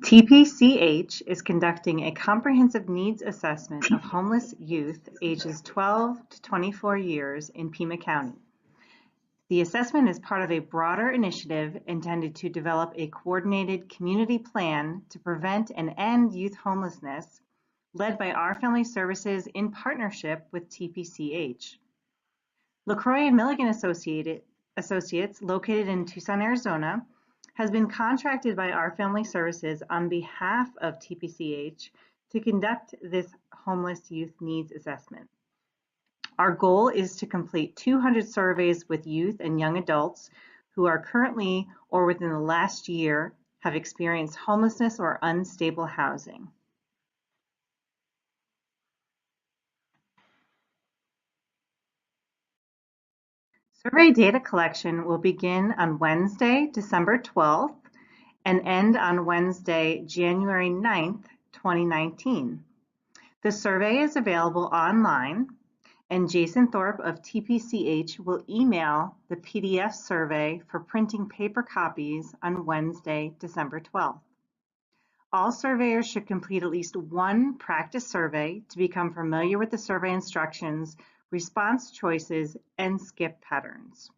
TPCH is conducting a comprehensive needs assessment of homeless youth ages 12 to 24 years in Pima County. The assessment is part of a broader initiative intended to develop a coordinated community plan to prevent and end youth homelessness, led by Our Family Services in partnership with TPCH. LaCroix and Milligan Associates, located in Tucson, Arizona, has been contracted by Our Family Services on behalf of TPCH to conduct this homeless youth needs assessment. Our goal is to complete 200 surveys with youth and young adults who are currently or within the last year have experienced homelessness or unstable housing. Survey data collection will begin on Wednesday, December 12th and end on Wednesday, January 9th, 2019. The survey is available online, and Jason Thorpe of TPCH will email the PDF survey for printing paper copies on Wednesday, December 12th. All surveyors should complete at least one practice survey to become familiar with the survey instructions, response choices, and skip patterns.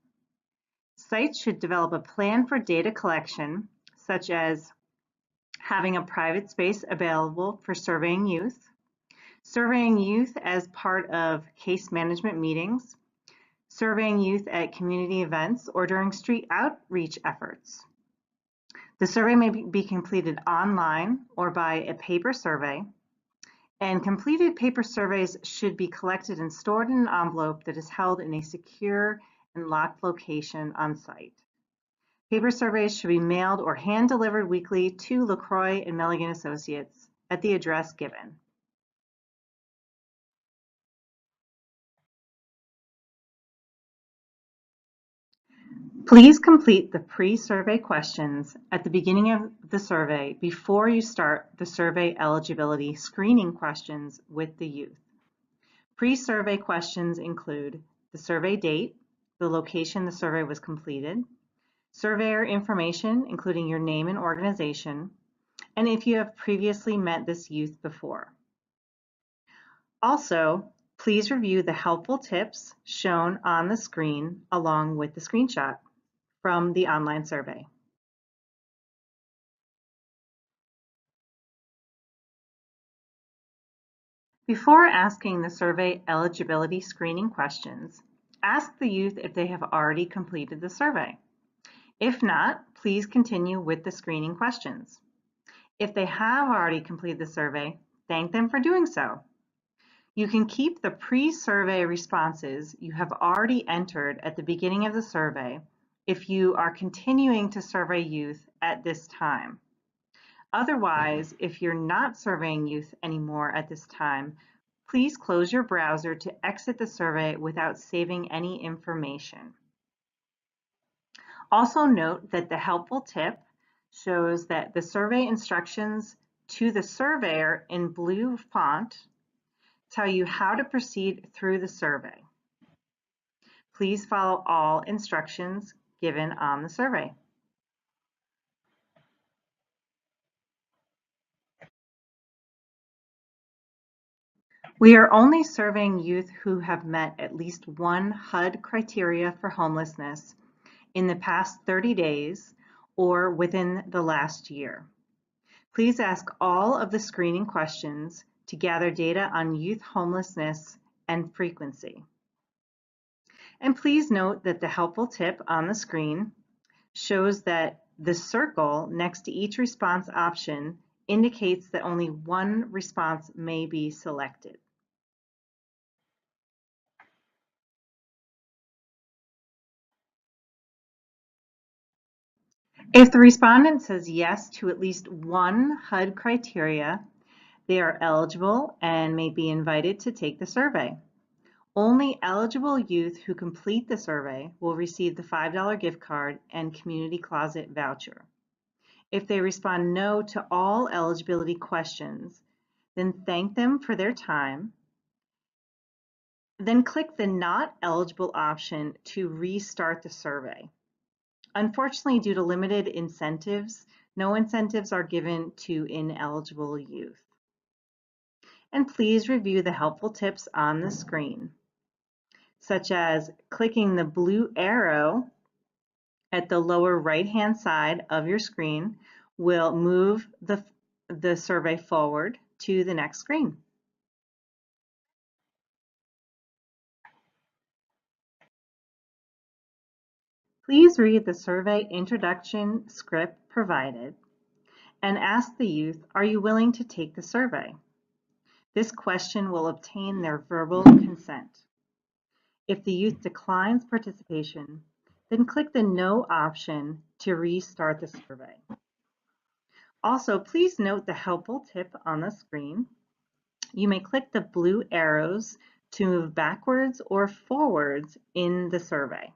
Sites should develop a plan for data collection, such as having a private space available for surveying youth as part of case management meetings, surveying youth at community events or during street outreach efforts. The survey may be completed online or by a paper survey, and completed paper surveys should be collected and stored in an envelope that is held in a secure and locked location on site. Paper surveys should be mailed or hand-delivered weekly to LaCroix and Milligan Associates at the address given. Please complete the pre-survey questions at the beginning of the survey before you start the survey eligibility screening questions with the youth. Pre-survey questions include the survey date, the location the survey was completed, surveyor information, including your name and organization, and if you have previously met this youth before. Also, please review the helpful tips shown on the screen along with the screenshot from the online survey. Before asking the survey eligibility screening questions, ask the youth if they have already completed the survey. If not, please continue with the screening questions. If they have already completed the survey, thank them for doing so. You can keep the pre-survey responses you have already entered at the beginning of the survey if you are continuing to survey youth at this time. Otherwise, if you're not surveying youth anymore at this time, please close your browser to exit the survey without saving any information. Also note that the helpful tip shows that the survey instructions to the surveyor in blue font tell you how to proceed through the survey. Please follow all instructions given on the survey. We are only surveying youth who have met at least one HUD criteria for homelessness in the past 30 days or within the last year. Please ask all of the screening questions to gather data on youth homelessness and frequency. And please note that the helpful tip on the screen shows that the circle next to each response option indicates that only one response may be selected. If the respondent says yes to at least one HUD criteria, they are eligible and may be invited to take the survey. Only eligible youth who complete the survey will receive the $5 gift card and community closet voucher. If they respond no to all eligibility questions, then thank them for their time. Then click the not eligible option to restart the survey. Unfortunately, due to limited incentives, No incentives are given to ineligible youth. And please review the helpful tips on the screen, such as clicking the blue arrow at the lower right-hand side of your screen will move the survey forward to the next screen. Please read the survey introduction script provided and ask the youth, are you willing to take the survey? This question will obtain their verbal consent. If the youth declines participation, then click the No option to restart the survey. Also, please note the helpful tip on the screen. You may click the blue arrows to move backwards or forwards in the survey.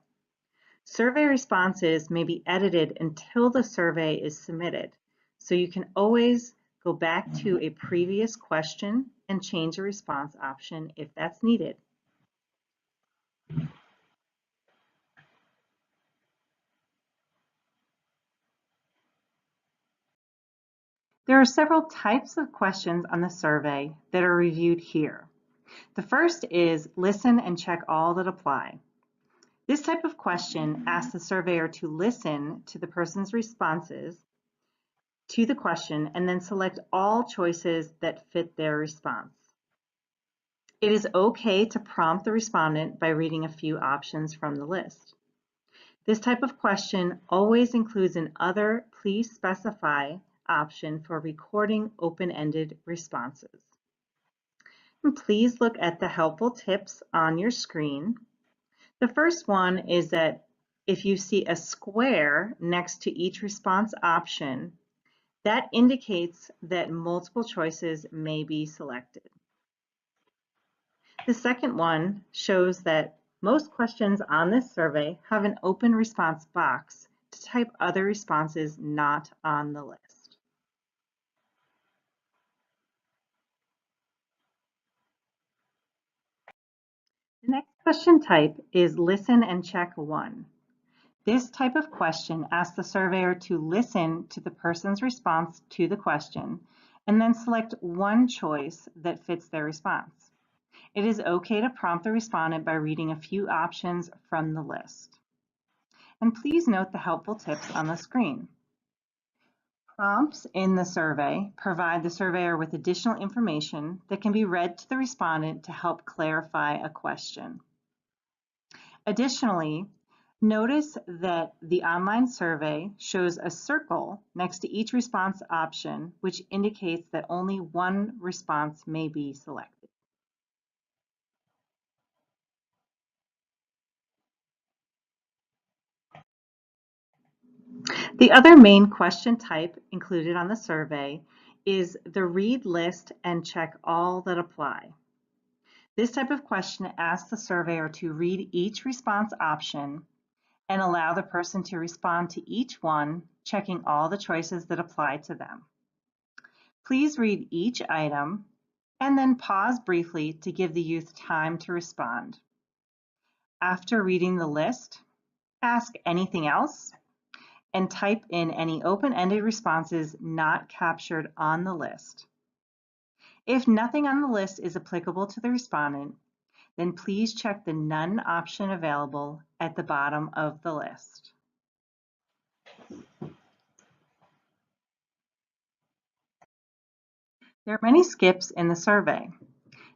Survey responses may be edited until the survey is submitted, so you can always go back to a previous question and change a response option if that's needed. There are several types of questions on the survey that are reviewed here. The first is listen and check all that apply. This type of question asks the surveyor to listen to the person's responses to the question and then select all choices that fit their response. It is okay to prompt the respondent by reading a few options from the list. This type of question always includes an other please specify option for recording open-ended responses. And please look at the helpful tips on your screen. The first one is that if you see a square next to each response option, that indicates that multiple choices may be selected. The second one shows that most questions on this survey have an open response box to type other responses not on the list. The next question type is listen and check 1. This type of question asks the surveyor to listen to the person's response to the question and then select one choice that fits their response. It is okay to prompt the respondent by reading a few options from the list. And please note the helpful tips on the screen. Prompts in the survey provide the surveyor with additional information that can be read to the respondent to help clarify a question. Additionally, notice that the online survey shows a circle next to each response option, which indicates that only one response may be selected. The other main question type included on the survey is the read list and check all that apply. This type of question asks the surveyor to read each response option and allow the person to respond to each one, checking all the choices that apply to them. Please read each item and then pause briefly to give the youth time to respond. After reading the list, ask anything else and type in any open-ended responses not captured on the list. If nothing on the list is applicable to the respondent, then please check the None option available at the bottom of the list. There are many skips in the survey.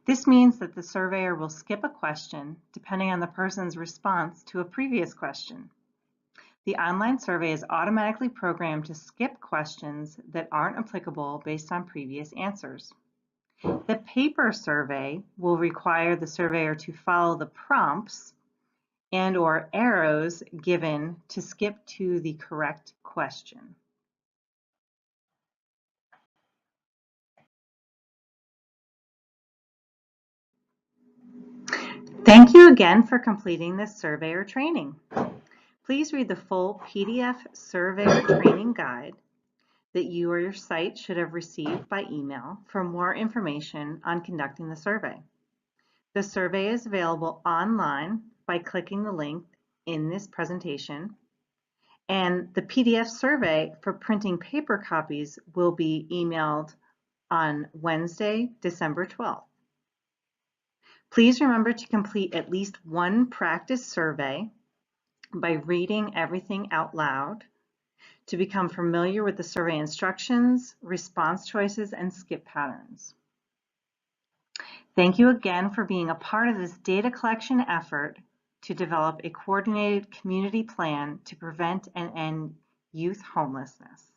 This means that the surveyor will skip a question depending on the person's response to a previous question. The online survey is automatically programmed to skip questions that aren't applicable based on previous answers. The paper survey will require the surveyor to follow the prompts and/or arrows given to skip to the correct question. Thank you again for completing this surveyor training. Please read the full PDF surveyor training guide that you or your site should have received by email for more information on conducting the survey. The survey is available online by clicking the link in this presentation, And the PDF survey for printing paper copies will be emailed on Wednesday, December 12th. Please remember to complete at least one practice survey by reading everything out loud to become familiar with the survey instructions, response choices, and skip patterns. Thank you again for being a part of this data collection effort to develop a coordinated community plan to prevent and end youth homelessness.